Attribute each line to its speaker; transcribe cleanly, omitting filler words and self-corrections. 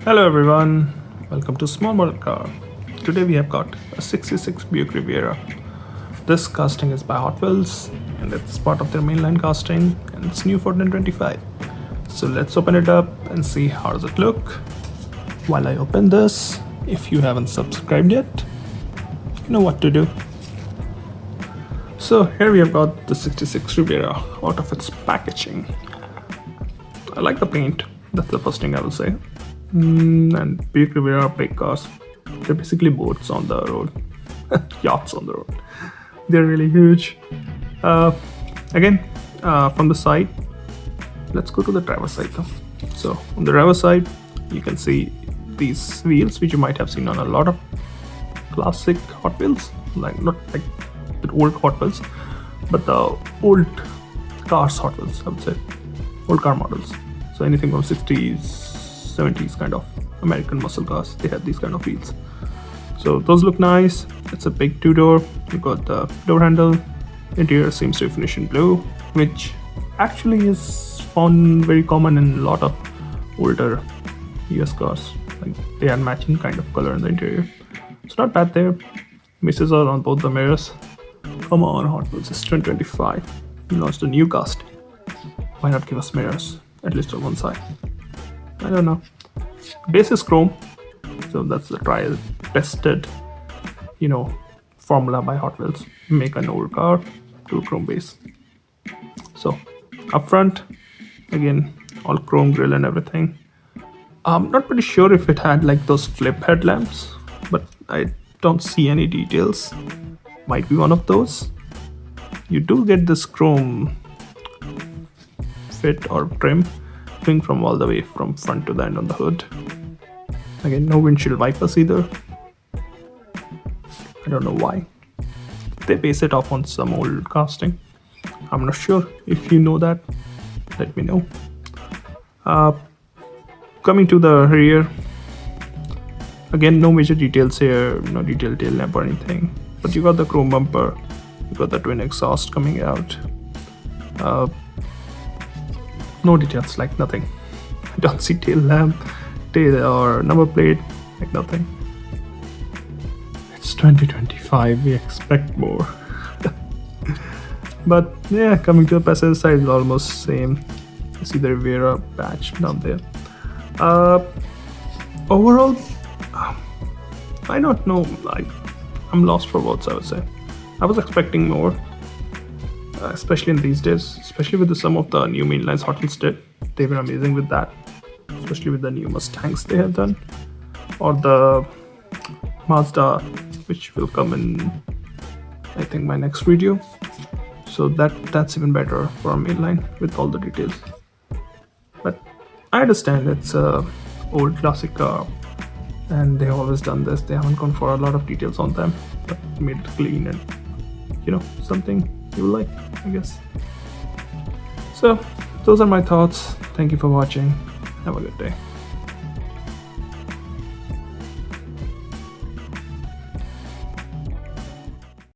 Speaker 1: Hello everyone, welcome to Small Model Car. Today we have got a 66 Buick Riviera. This casting is by Hotwheels and it's part of their mainline casting and it's new for 2025. So let's open it up and see how does it look. While I open this, if you haven't subscribed yet, you know what to do. So here we have got the 66 Riviera out of its packaging. I like the paint, that's the first thing I will say. And Buick Riviera big cars, they're basically boats on the road, yachts on the road. They're really huge. Again, from the side, let's go to the driver's side though. So on the driver's side, you can see these wheels, which you might have seen on a lot of classic Hot Wheels, like not like the old Hot Wheels, but the old cars Hot Wheels, I would say, old car models. So anything from 60s, 70s kind of American muscle cars, they have these kind of wheels. So those look nice. It's a big two-door. You got the door handle. Interior seems to be finished in blue, which actually is found very common in a lot of older US cars. Like they are matching kind of color in the interior. It's not bad there. Misses are on both the mirrors. Come on, Hot Wheels, it's 2025. You launched a new casting. Why not give us mirrors, at least on one side? I don't know. Base is chrome, so that's the trial tested, formula by Hot Wheels. Make an old car to a chrome base. So up front, again, all chrome grille and everything. I'm not pretty sure if it had like those flip headlamps, but I don't see any details. Might be one of those. You do get this chrome fit or trim going from all the way from front to the end on the hood. Again, no windshield wipers either. I don't know why. They base it off on some old casting. I'm not sure. If you know that, let me know. Coming to the rear, again, no major details here, no detailed tail lamp or anything. But you got the chrome bumper, you got the twin exhaust coming out. No details, like nothing. I don't see tail lamp, tail or number plate, like nothing. It's 2025, we expect more. But yeah, coming to the passenger side is almost same. You see the Riviera patch down there. Overall, I don't know. I'm lost for words, I would say. I was expecting more. Especially in these days, especially with some of the new mainlines Hot Wheels did. They were amazing with that, especially with the new Mustangs they have done, or the Mazda, which will come in, I think, my next video. So that's even better for a mainline with all the details. But I understand it's a old classic car, and they have always done this. They haven't gone for a lot of details on them, but made it clean and something you like, I guess. So those are my thoughts. Thank you for watching. Have a good day.